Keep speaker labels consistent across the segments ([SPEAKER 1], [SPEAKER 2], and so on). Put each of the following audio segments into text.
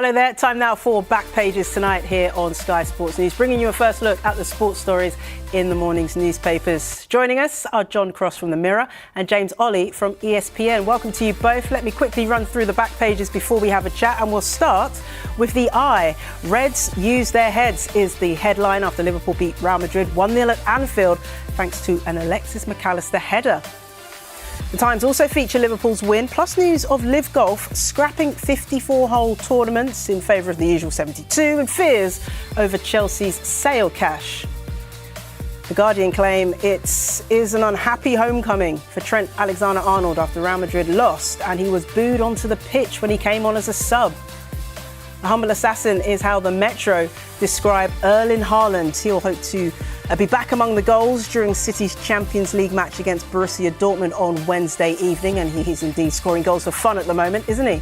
[SPEAKER 1] Hello there, time now for Back Pages tonight here on Sky Sports News, bringing you a first look at the sports stories in the morning's newspapers. Joining us are John Cross from The Mirror and James Olley from ESPN. Welcome to you both. Let me quickly run through the back pages before we have a chat, and we'll start with the Eye. Reds use their heads is the headline after Liverpool beat Real Madrid 1-0 at Anfield thanks to an Alexis McAllister header. The Times also feature Liverpool's win, plus news of LIV Golf scrapping 54-hole tournaments in favour of the usual 72 and fears over Chelsea's sale cash. The Guardian claim it is an unhappy homecoming for Trent Alexander-Arnold after Real Madrid lost and he was booed onto the pitch when he came on as a sub. The humble assassin is how the Metro describe Erling Haaland. He'll hope to be back among the goals during City's Champions League match against Borussia Dortmund on Wednesday evening, and he is indeed scoring goals for fun at the moment, isn't he?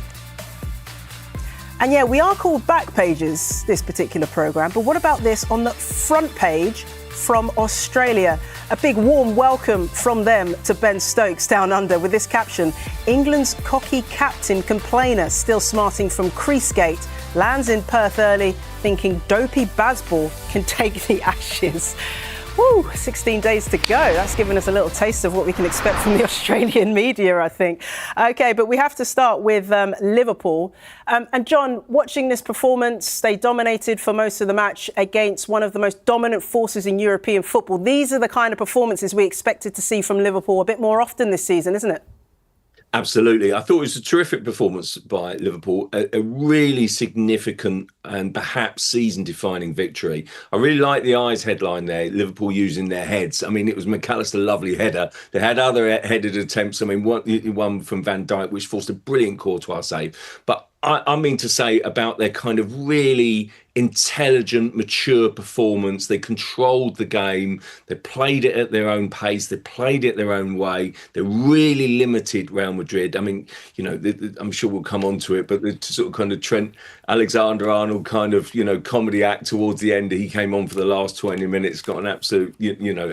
[SPEAKER 1] And yeah, we are called Back Pages, this particular programme, but what about this on the front page from Australia? A big warm welcome from them to Ben Stokes down under with this caption: England's cocky captain complainer still smarting from Creasegate lands in Perth early thinking dopey Bazball can take the Ashes. Woo, 16 days to go. That's given us a little taste of what we can expect from the Australian media, I think. OK, but we have to start with Liverpool. And John, watching this performance, they dominated for most of the match against one of the most dominant forces in European football. These are the kind of performances we expected to see from Liverpool a bit more often this season, isn't it?
[SPEAKER 2] Absolutely. I thought it was a terrific performance by Liverpool, a really significant and perhaps season-defining victory. I really like the Eye's headline there, Liverpool using their heads. I mean, it was McAllister, lovely header. They had other headed attempts. I mean, one from Van Dijk, which forced a brilliant Courtois save. But I mean to say about their kind of really intelligent, mature performance. They controlled the game. They played it at their own pace. They played it their own way. They really limited Real Madrid. I mean, you know, I'm sure we'll come on to it, but the sort of kind of Trent Alexander-Arnold kind of, you know, comedy act towards the end. He came on for the last 20 minutes, got an absolute,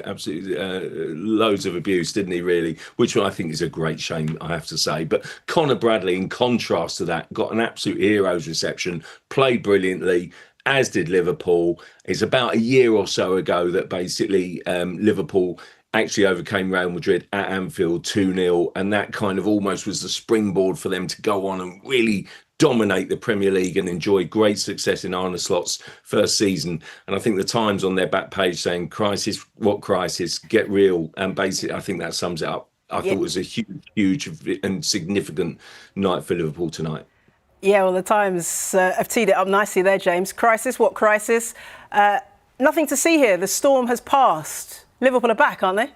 [SPEAKER 2] absolute loads of abuse, didn't he, really? Which I think is a great shame, I have to say. But Conor Bradley, in contrast to that, got an absolute hero's reception, played brilliantly, as did Liverpool. It's about a year or so ago that basically Liverpool actually overcame Real Madrid at Anfield 2-0, and that kind of almost was the springboard for them to go on and really dominate the Premier League and enjoy great success in Arne Slot's first season. And I think the Times on their back page saying, crisis, what crisis, get real. And basically, I think that sums it up. I thought it was a huge and significant night for Liverpool tonight.
[SPEAKER 1] Yeah, well, the Times have teed it up nicely there, James. Crisis, what crisis? Nothing to see here. The storm has passed. Liverpool are back, aren't they?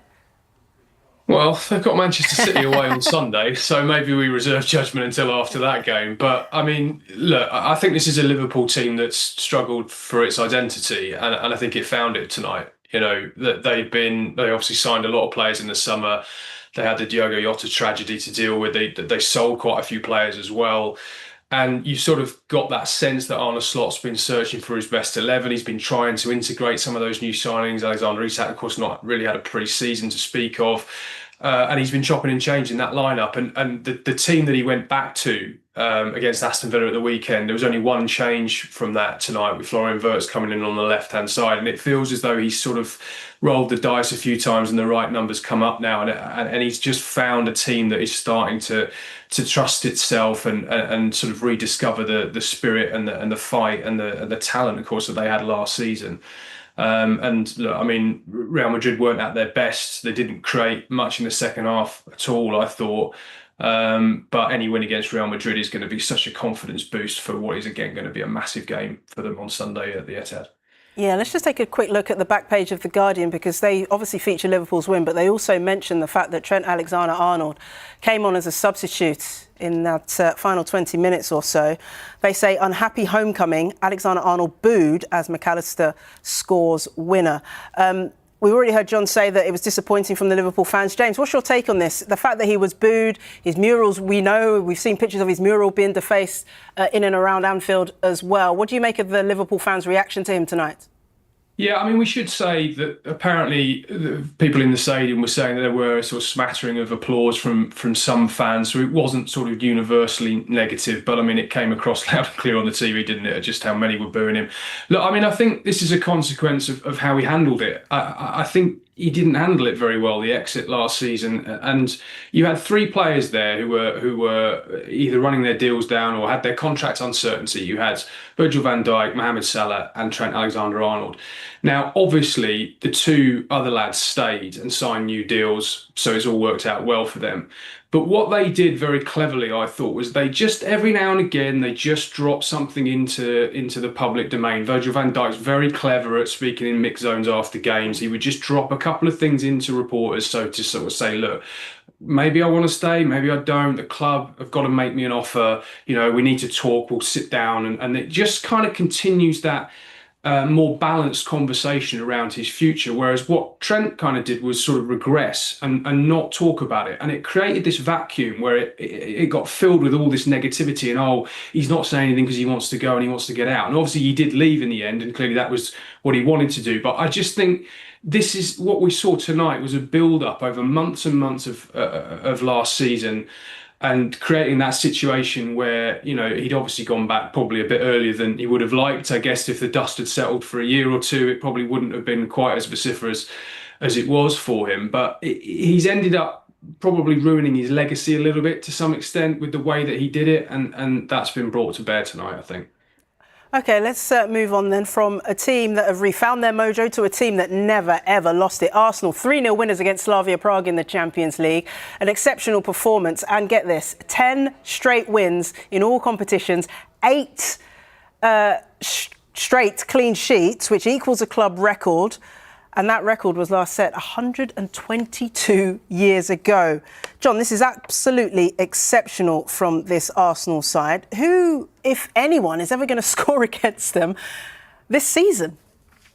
[SPEAKER 3] Well, they've got Manchester City away on Sunday, so maybe we reserve judgment until after that game. But, I mean, look, I think this is a Liverpool team that's struggled for its identity, and I think it found it tonight. You know, that they obviously signed a lot of players in the summer. They had the Diogo Jota tragedy to deal with. They sold quite a few players as well. And you sort of got that sense that Arne Slot's been searching for his best 11. He's been trying to integrate some of those new signings. Alexander Isak, of course, not really had a pre-season to speak of. And he's been chopping and changing that lineup. And the team that he went back to against Aston Villa at the weekend, there was only one change from that tonight, with Florian Wirtz coming in on the left-hand side. And it feels as though he's sort of rolled the dice a few times and the right numbers come up now. And he's just found a team that is starting to trust itself and sort of rediscover the spirit and the fight and the talent, of course, that they had last season. And look, I mean, Real Madrid weren't at their best. They didn't create much in the second half at all, I thought. But any win against Real Madrid is going to be such a confidence boost for what is, again, going to be a massive game for them on Sunday at the Etihad.
[SPEAKER 1] Yeah, let's just take a quick look at the back page of The Guardian, because they obviously feature Liverpool's win, but they also mention the fact that Trent Alexander-Arnold came on as a substitute in that final 20 minutes or so. They say, unhappy homecoming, Alexander-Arnold booed as McAllister scores winner. We already heard John say that it was disappointing from the Liverpool fans. James, what's your take on this? The fact that he was booed, his murals, we've seen pictures of his mural being defaced in and around Anfield as well. What do you make of the Liverpool fans' reaction to him tonight?
[SPEAKER 3] Yeah, I mean, we should say that apparently the people in the stadium were saying that there were a sort of smattering of applause from some fans, so it wasn't sort of universally negative. But I mean, it came across loud and clear on the TV, didn't it? Just how many were booing him. Look, I mean, I think this is a consequence of how he handled it. I think he didn't handle it very well, the exit last season, and you had three players there who were either running their deals down or had their contract uncertainty. You had Virgil van Dijk, Mohamed Salah, and Trent Alexander-Arnold. Now, obviously, the two other lads stayed and signed new deals, so it's all worked out well for them. But what they did very cleverly, I thought, was they just every now and again they just dropped something into the public domain. Virgil van Dijk's very clever at speaking in mixed zones after games. He would just drop a couple of things into reporters, so to sort of say, look, maybe I want to stay, maybe I don't. The club have got to make me an offer. We need to talk. We'll sit down, and it just kind of continues that more balanced conversation around his future. Whereas what Trent kind of did was sort of regress and not talk about it. And it created this vacuum where it got filled with all this negativity and, oh, he's not saying anything because he wants to go and he wants to get out. And obviously he did leave in the end, and clearly that was what he wanted to do. But I just think this is what we saw tonight was a build up over months and months of last season, and creating that situation where, he'd obviously gone back probably a bit earlier than he would have liked. I guess if the dust had settled for a year or two, it probably wouldn't have been quite as vociferous as it was for him. But he's ended up probably ruining his legacy a little bit to some extent with the way that he did it. And that's been brought to bear tonight, I think.
[SPEAKER 1] OK, let's move on then from a team that have refound their mojo to a team that never, ever lost it. Arsenal, 3-0 winners against Slavia Prague in the Champions League. An exceptional performance. And get this, 10 straight wins in all competitions, 8 straight clean sheets, which equals a club record. And that record was last set 122 years ago. John, this is absolutely exceptional from this Arsenal side. Who, if anyone, is ever going to score against them this season?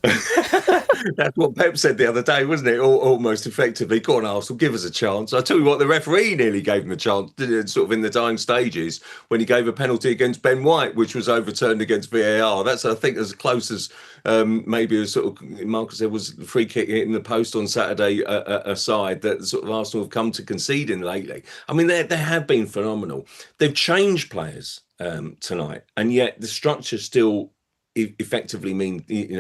[SPEAKER 2] That's what Pep said the other day, wasn't it? Almost effectively. Go on, Arsenal, give us a chance. I tell you what, the referee nearly gave him a chance, sort of in the dying stages, when he gave a penalty against Ben White, which was overturned against VAR. That's, I think, as close as maybe as sort of Marcus said, was the free kick hitting the post on Saturday aside, that sort of Arsenal have come to conceding lately. I mean, they have been phenomenal. They've changed players tonight, and yet the structure still effectively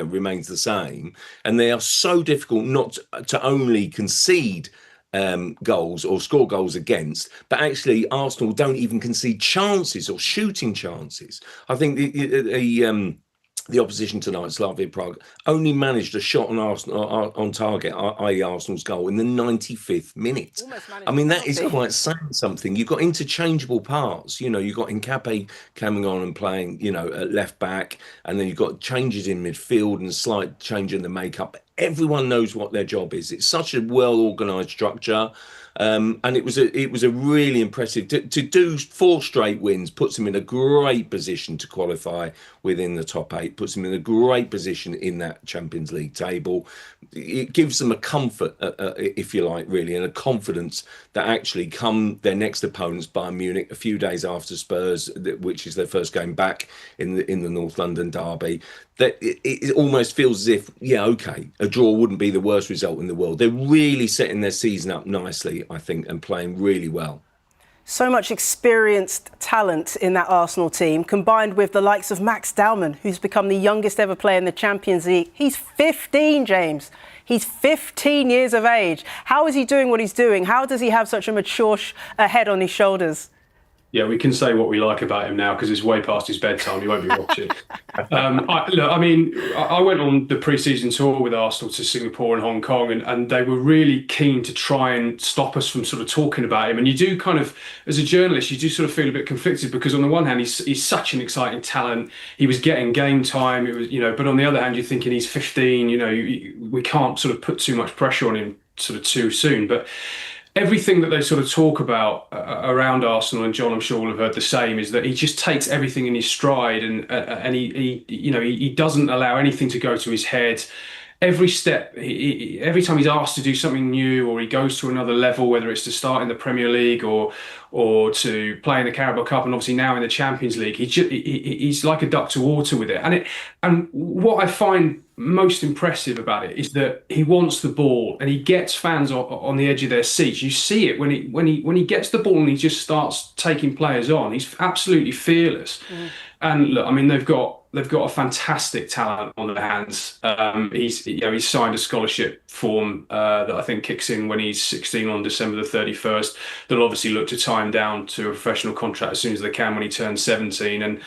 [SPEAKER 2] remains the same, and they are so difficult not to only concede goals or score goals against, but actually Arsenal don't even concede chances or shooting chances. I think the opposition tonight, Slavia Prague, only managed a shot on Arsenal on target, i.e. Arsenal's goal, in the 95th minute. I mean, that is quite saying something. You've got interchangeable parts. You've got Nkapé coming on and playing, at left back, and then you've got changes in midfield and a slight change in the makeup. Everyone knows what their job is. It's such a well-organised structure. And it was a really impressive to do 4 straight wins, puts him in a great position to qualify within the top 8, puts him in a great position in that Champions League table. It gives them a comfort, if you like, really, and a confidence that actually come their next opponents, Bayern Munich, a few days after Spurs, which is their first game back in the North London derby, that it almost feels as if, a draw wouldn't be the worst result in the world. They're really setting their season up nicely, I think, and playing really well.
[SPEAKER 1] So much experienced talent in that Arsenal team, combined with the likes of Max Dowman, who's become the youngest ever player in the Champions League. He's 15, James. He's 15 years of age. How is he doing what he's doing? How does he have such a mature head on his shoulders?
[SPEAKER 3] Yeah, we can say what we like about him now because it's way past his bedtime. He won't be watching. I went on the pre-season tour with Arsenal to Singapore and Hong Kong, and they were really keen to try and stop us from sort of talking about him. And you do kind of, as a journalist, you do sort of feel a bit conflicted because on the one hand, he's such an exciting talent. He was getting game time. It was, but on the other hand, you're thinking he's 15. We can't sort of put too much pressure on him sort of too soon. But everything that they sort of talk about around Arsenal, and John, I'm sure will have heard the same, is that he just takes everything in his stride, and he doesn't allow anything to go to his head. every step, every time he's asked to do something new or he goes to another level, whether it's to start in the Premier League or to play in the Carabao Cup, and obviously now in the Champions League, he's like a duck to water with it. And what I find most impressive about it is that he wants the ball and he gets fans on the edge of their seats. You see it when he gets the ball and he just starts taking players on. He's absolutely fearless. And look, I mean, they've got a fantastic talent on their hands. He's signed a scholarship form that I think kicks in when he's 16 on December the 31st. They'll obviously look to tie him down to a professional contract as soon as they can when he turns 17. And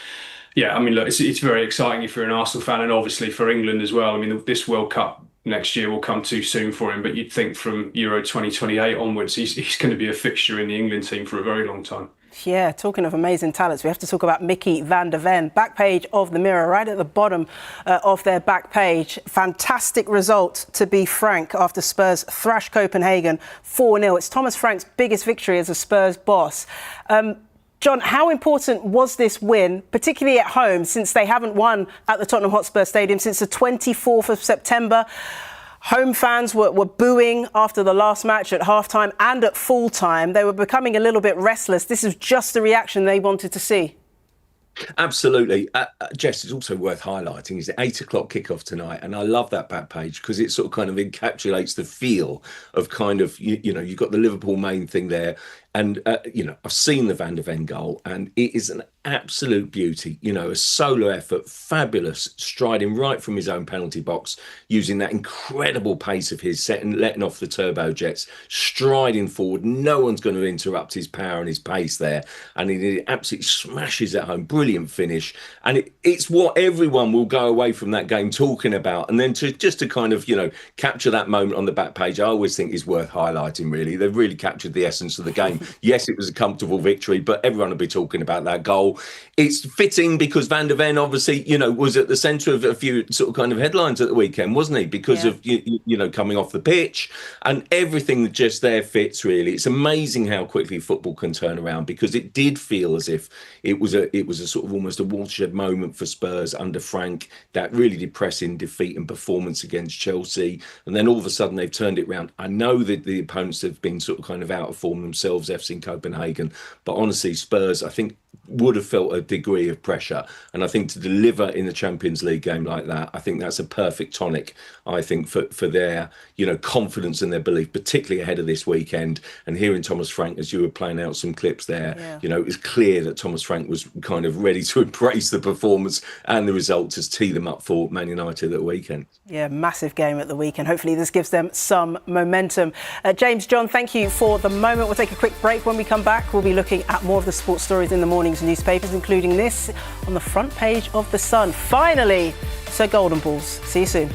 [SPEAKER 3] yeah, I mean, look, it's very exciting if you're an Arsenal fan, and obviously for England as well. I mean, this World Cup next year will come too soon for him, but you'd think from Euro 2028 onwards, he's going to be a fixture in the England team for a very long time.
[SPEAKER 1] Yeah, talking of amazing talents, we have to talk about Mickey van der Ven. Back page of the Mirror, right at the bottom of their back page. Fantastic result, to be frank, after Spurs thrash Copenhagen 4-0. It's Thomas Frank's biggest victory as a Spurs boss. John, how important was this win, particularly at home, since they haven't won at the Tottenham Hotspur Stadium since the 24th of September? Home fans were booing after the last match at halftime and at full time. They were becoming a little bit restless. This is just the reaction they wanted to see.
[SPEAKER 2] Absolutely. Jess, it's also worth highlighting is the 8 o'clock kickoff tonight. And I love that back page because it sort of kind of encapsulates the feel of kind of, you've got the Liverpool main thing there. And, I've seen the Van der Ven goal and it is an absolute beauty, a solo effort, fabulous, striding right from his own penalty box, using that incredible pace of his, letting off the turbojets, striding forward. No one's going to interrupt his power and his pace there. And he absolutely smashes it home. Brilliant finish. And it's what everyone will go away from that game talking about. And then to kind of, capture that moment on the back page, I always think is worth highlighting, really. They've really captured the essence of the game. Yes, it was a comfortable victory, but everyone will be talking about that goal. It's fitting because Van der Ven obviously, was at the centre of a few sort of kind of headlines at the weekend, wasn't he? Because of, coming off the pitch and everything that just there fits, really. It's amazing how quickly football can turn around because it did feel as if it was a sort of almost a watershed moment for Spurs under Frank, that really depressing defeat and performance against Chelsea. And then all of a sudden they've turned it around. I know that the opponents have been sort of kind of out of form themselves, FC Copenhagen, but honestly, Spurs, I think, would have felt a degree of pressure. And I think to deliver in the Champions League game like that, I think that's a perfect tonic, I think, for their, confidence and their belief, particularly ahead of this weekend. And hearing Thomas Frank, as you were playing out some clips there, it was clear that Thomas Frank was kind of ready to embrace the performance and the result to tee them up for Man United at the weekend.
[SPEAKER 1] Yeah, massive game at the weekend. Hopefully this gives them some momentum. James, John, thank you for the moment. We'll take a quick break. When we come back, we'll be looking at more of the sports stories in the morning's newspapers, including this on the front page of The Sun. Finally, Sir Golden Balls. See you soon.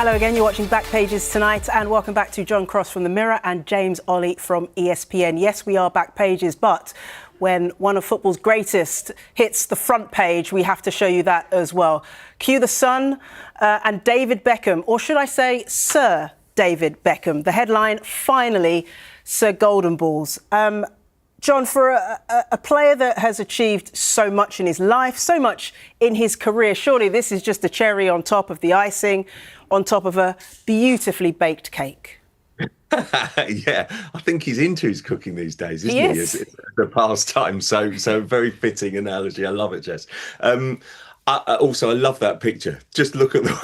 [SPEAKER 1] Hello again, you're watching Back Pages tonight, and welcome back to John Cross from the Mirror and James Ollie from ESPN. Yes, we are Back Pages, but when one of football's greatest hits the front page, we have to show you that as well. Cue the sun and David Beckham, or should I say Sir David Beckham. The headline, finally, Sir Golden Balls. John, for a player that has achieved so much in his life, so much in his career, surely this is just the cherry on top of the icing, on top of a beautifully baked cake.
[SPEAKER 2] Yeah, I think he's into his cooking these days, isn't he?
[SPEAKER 1] Is.
[SPEAKER 2] It's the pastime. So very fitting analogy. I love it, Jess. Also, I love that picture. Just look at the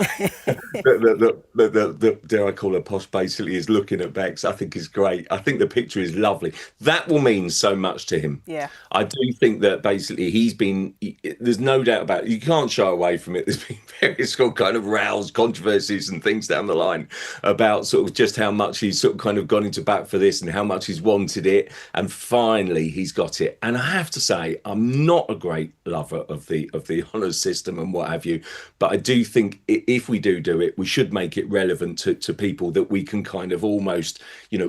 [SPEAKER 2] dare I call her posh, basically, is looking at Bex. I think is great. I think the picture is lovely. That will mean so much to him.
[SPEAKER 1] Yeah.
[SPEAKER 2] I do think that basically there's no doubt about it. You can't shy away from it. There's been various kind of rows, controversies and things down the line about sort of just how much he's sort of kind of gone into bat for this and how much he's wanted it. And finally, he's got it. And I have to say, I'm not a great lover of the honours system and what have you, but I do think if we do it, we should make it relevant to people that we can kind of almost,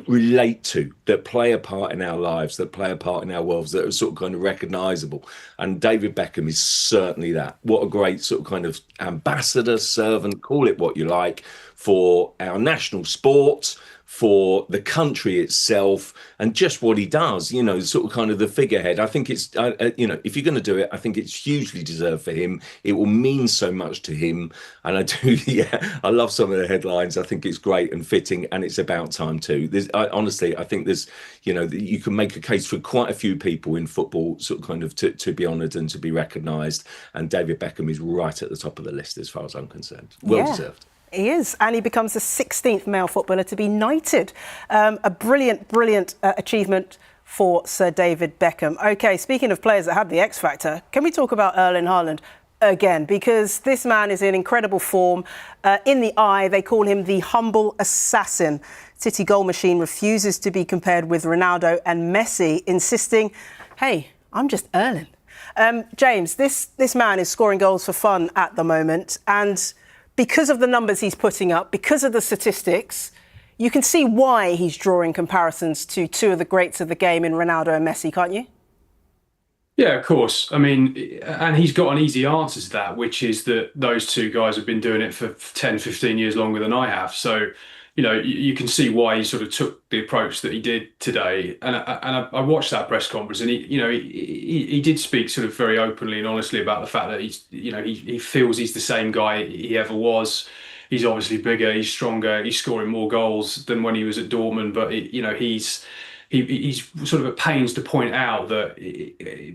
[SPEAKER 2] relate to, that play a part in our lives, that play a part in our worlds, that are sort of kind of recognisable. And David Beckham is certainly that. What a great sort of kind of ambassador, servant, call it what you like, for our national sport, for the country itself, and just what he does, sort of kind of the figurehead. I think it's, if you're going to do it, I think it's hugely deserved for him. It will mean so much to him. And I do, I love some of the headlines. I think it's great and fitting, and it's about time too. Honestly, I think there's, you can make a case for quite a few people in football sort of kind of to be honoured and to be recognised. And David Beckham is right at the top of the list as far as I'm concerned. Well deserved.
[SPEAKER 1] He is, and he becomes the 16th male footballer to be knighted. A brilliant achievement for Sir David Beckham. OK, speaking of players that have the X factor, can we talk about Erling Haaland again? Because this man is in incredible form. In the eye, they call him the humble assassin. City goal machine refuses to be compared with Ronaldo and Messi, insisting, hey, I'm just Erling. James, this man is scoring goals for fun at the moment, and because of the numbers he's putting up, because of the statistics, you can see why he's drawing comparisons to two of the greats of the game in Ronaldo and Messi, can't you?
[SPEAKER 3] Yeah, of course. I mean, and he's got an easy answer to that, which is that those two guys have been doing it for 10, 15 years longer than I have. So, you can see why he sort of took the approach that he did today. And I watched that press conference, and he did speak sort of very openly and honestly about the fact that he feels he's the same guy he ever was. He's obviously bigger, he's stronger, he's scoring more goals than when he was at Dortmund. But he's sort of at pains to point out that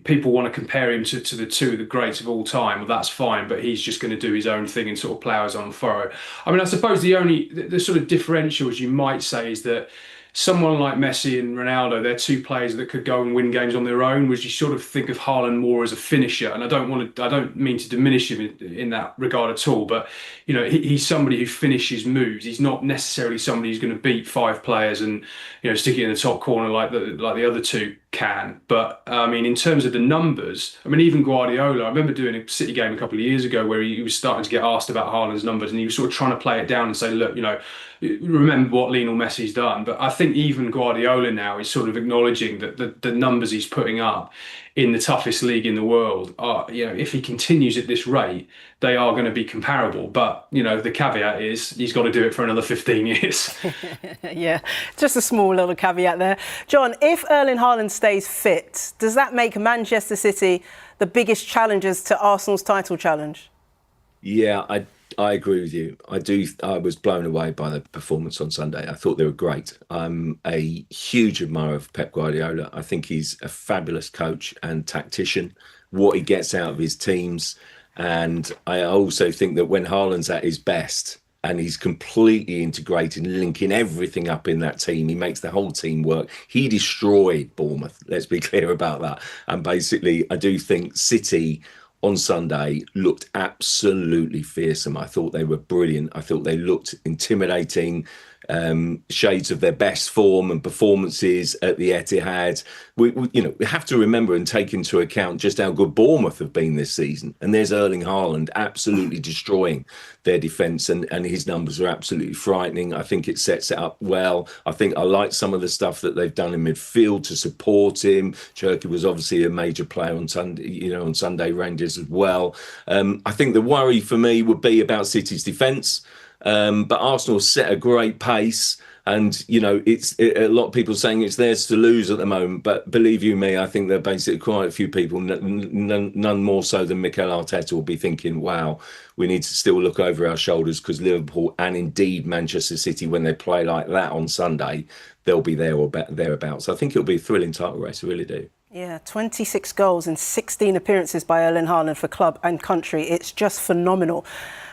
[SPEAKER 3] people want to compare him to the two of the greats of all time. Well, that's fine, but he's just going to do his own thing and sort of plough his own furrow. I mean, I suppose the sort of differential, as you might say, is that someone like Messi and Ronaldo, they're two players that could go and win games on their own, whereas you sort of think of Haaland more as a finisher. And I don't mean to diminish him in that regard at all, but he's somebody who finishes moves. He's not necessarily somebody who's going to beat five players and stick it in the top corner like the other two can. But I mean, in terms of the numbers, I mean, even Guardiola, I remember doing a City game a couple of years ago where he was starting to get asked about Haaland's numbers, and he was sort of trying to play it down and say, look, remember what Lionel Messi's done. But I think even Guardiola now is sort of acknowledging that the numbers he's putting up in the toughest league in the world are, if he continues at this rate, they are going to be comparable. But, the caveat is he's got to do it for another 15 years.
[SPEAKER 1] Yeah, just a small little caveat there. John, if Erling Haaland stays fit, does that make Manchester City the biggest challengers to Arsenal's title challenge?
[SPEAKER 2] Yeah, I agree with you. I was blown away by the performance on Sunday. I thought they were great. I'm a huge admirer of Pep Guardiola. I think he's a fabulous coach and tactician, what he gets out of his teams. And I also think that when Haaland's at his best and he's completely integrated, linking everything up in that team, he makes the whole team work. He destroyed Bournemouth, let's be clear about that. And basically, I do think City on Sunday looked absolutely fearsome. I thought they were brilliant. I thought they looked intimidating. shades of their best form and performances at the Etihad. We have to remember and take into account just how good Bournemouth have been this season. And there's Erling Haaland absolutely destroying their defence, and his numbers are absolutely frightening. I think it sets it up well. I think I like some of the stuff that they've done in midfield to support him. Cherky was obviously a major player on Sunday Rangers as well. I think the worry for me would be about City's defence. But Arsenal set a great pace, and a lot of people saying it's theirs to lose at the moment. But believe you me, I think there are basically quite a few people, none more so than Mikel Arteta, will be thinking, "Wow, we need to still look over our shoulders," because Liverpool and indeed Manchester City, when they play like that on Sunday, they'll be there or thereabouts. I think it'll be a thrilling title race. I really do.
[SPEAKER 1] Yeah, 26 goals and 16 appearances by Erling Haaland for club and country. It's just phenomenal.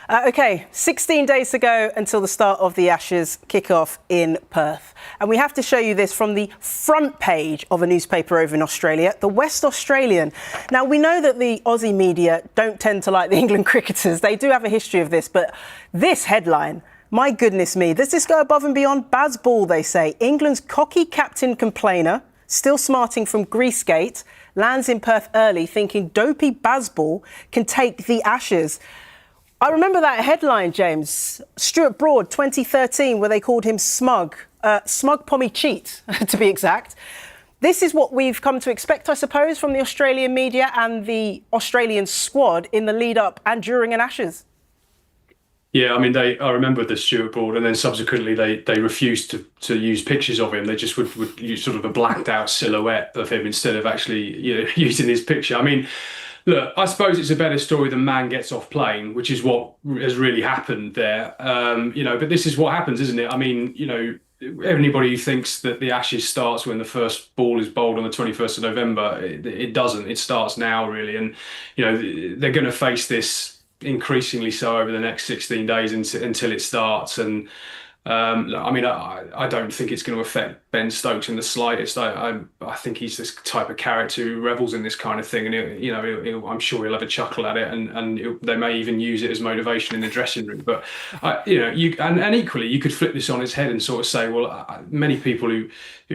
[SPEAKER 1] OK, 16 days to go until the start of the Ashes kick-off in Perth. And we have to show you this from the front page of a newspaper over in Australia, the West Australian. Now, we know that the Aussie media don't tend to like the England cricketers. They do have a history of this, but this headline, my goodness me, does this go above and beyond? Baz Ball, they say. England's cocky captain complainer, still smarting from Greasegate, lands in Perth early thinking dopey Baz Ball can take the Ashes. I remember that headline, James. Stuart Broad, 2013, where they called him smug pommy cheat, to be exact. This is what we've come to expect, I suppose, from the Australian media and the Australian squad in the lead up and during an Ashes.
[SPEAKER 3] Yeah, I mean, I remember the Stuart Broad, and then subsequently they refused to use pictures of him. They just would use sort of a blacked out silhouette of him instead of actually using his picture. I mean, look, I suppose it's a better story than man gets off plane, which is what has really happened there. But this is what happens, isn't it? I mean, anybody who thinks that the Ashes starts when the first ball is bowled on the 21st of November, it doesn't. It starts now, really. And, they're going to face this increasingly so over the next 16 days until it starts. And I don't think it's going to affect Ben Stokes in the slightest. I think he's this type of character who revels in this kind of thing, and I'm sure he'll have a chuckle at it, and they may even use it as motivation in the dressing room. But and equally, you could flip this on its head and sort of say, well, many people who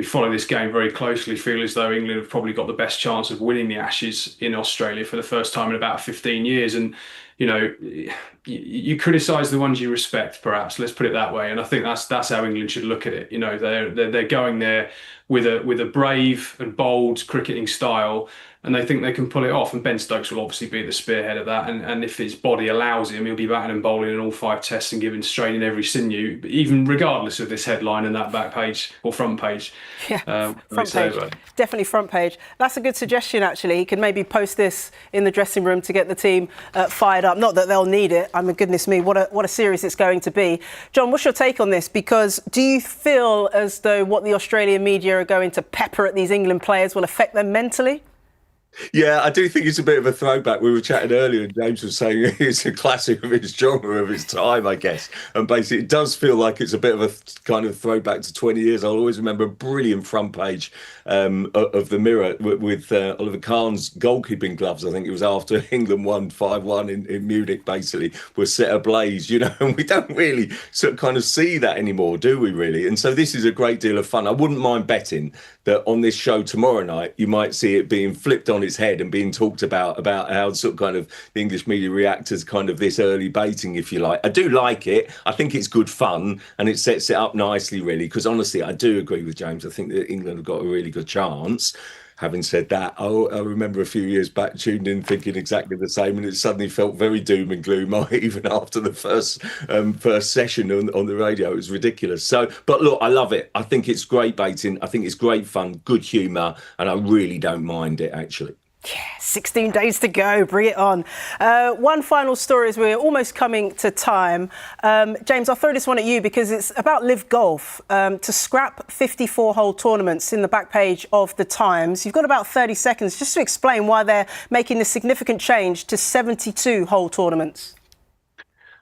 [SPEAKER 3] follow this game very closely feel as though England have probably got the best chance of winning the Ashes in Australia for the first time in about 15 years, and you criticise the ones you respect, perhaps. Let's put it that way. And I think that's how England should look at it. They're going there with a brave and bold cricketing style, and they think they can pull it off. And Ben Stokes will obviously be the spearhead of that. And if his body allows him, he'll be batting and bowling in all 5 tests and giving straining every sinew, even regardless of this headline and that back page or front page.
[SPEAKER 1] Yeah, front page. Definitely front page. That's a good suggestion, actually. He could maybe post this in the dressing room to get the team fired up. Not that they'll need it. I mean, goodness me, what a series it's going to be. John, what's your take on this? Because do you feel as though what the Australian media are going to pepper at these England players will affect them mentally?
[SPEAKER 2] Yeah, I do think it's a bit of a throwback. We were chatting earlier and James was saying it's a classic of its genre, of its time, I guess. And basically it does feel like it's a bit of a kind of throwback to 20 years. I'll always remember a brilliant front page of the Mirror with Oliver Kahn's goalkeeping gloves. I think it was after England won 5-1 in Munich, basically, were set ablaze, and we don't really sort of kind of see that anymore, do we really? And so this is a great deal of fun. I wouldn't mind betting that on this show tomorrow night, you might see it being flipped on its head and being talked about how sort of kind of the English media react as kind of this early baiting, if you like. I do like it. I think it's good fun and it sets it up nicely, really, because honestly, I do agree with James. I think that England have got a really good chance. Having said that, I remember a few years back tuned in thinking exactly the same, and it suddenly felt very doom and gloom even after the first session on the radio. It was ridiculous. So, but look, I love it. I think it's great baiting. I think it's great fun, good humour, and I really don't mind it, actually.
[SPEAKER 1] Yeah, 16 days to go. Bring it on. One final story as we're almost coming to time. James, I'll throw this one at you because it's about LIV Golf. To scrap 54-hole tournaments in the back page of The Times. You've got about 30 seconds just to explain why they're making this significant change to 72-hole tournaments.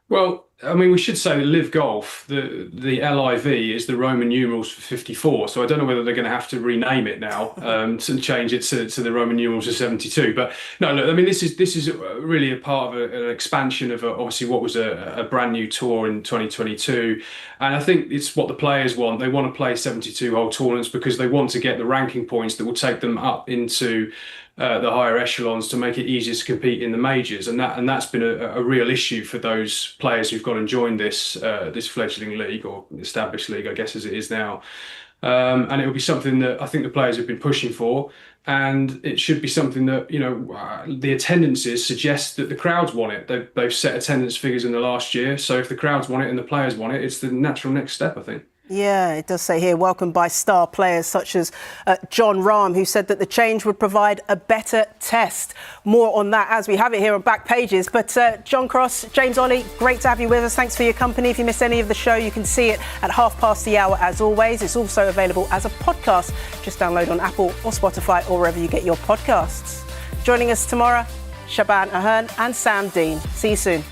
[SPEAKER 3] Well, I mean, we should say that LIV Golf, the LIV is the Roman numerals for 54. So I don't know whether they're going to have to rename it now to change it to the Roman numerals of 72. But no, look, I mean, this is really a part of an expansion of obviously what was a brand new tour in 2022. And I think it's what the players want. They want to play 72-hole tournaments because they want to get the ranking points that will take them up into the higher echelons to make it easier to compete in the majors, and that's been a real issue for those players who've gone and joined this fledgling league, or established league, I guess, as it is now. And it will be something that I think the players have been pushing for, and it should be something that the attendances suggest that the crowds want it. They've set attendance figures in the last year, so if the crowds want it and the players want it, it's the natural next step, I think.
[SPEAKER 1] Yeah, it does say here, welcomed by star players such as John Rahm, who said that the change would provide a better test. More on that as we have it here on Back Pages. But John Cross, James Ollie, great to have you with us. Thanks for your company. If you missed any of the show, you can see it at hour as always. It's also available as a podcast. Just download on Apple or Spotify or wherever you get your podcasts. Joining us tomorrow, Shaban Ahern and Sam Dean. See you soon.